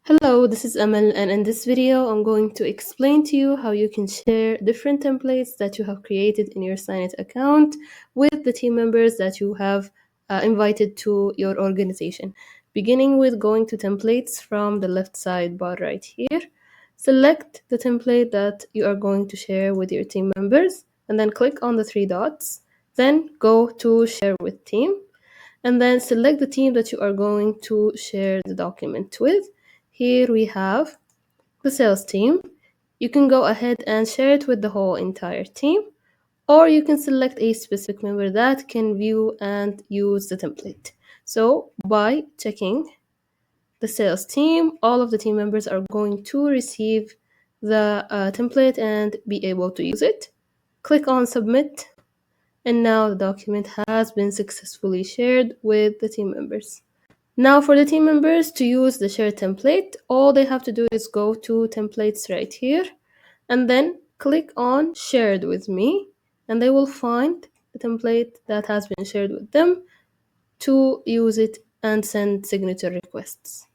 Hello, this is Amal, and in this video, I'm going to explain to you how you can share different templates that you have created in your Signit account with the team members that you have invited to your organization. Beginning with going to templates from the left sidebar right here, select the template that you are going to share with your team members, and then click on the three dots. Then go to Share with Team, and then select the team that you are going to share the document with. Here we have the sales team. You can go ahead and share it with the whole entire team, or you can select a specific member that can view and use the template. So by checking the sales team, all of the team members are going to receive the template and be able to use it. Click on submit, and now the document has been successfully shared with the team members. Now for the team members to use the share template, all they have to do is go to templates right here and then click on shared with me, and they will find the template that has been shared with them to use it and send signature requests.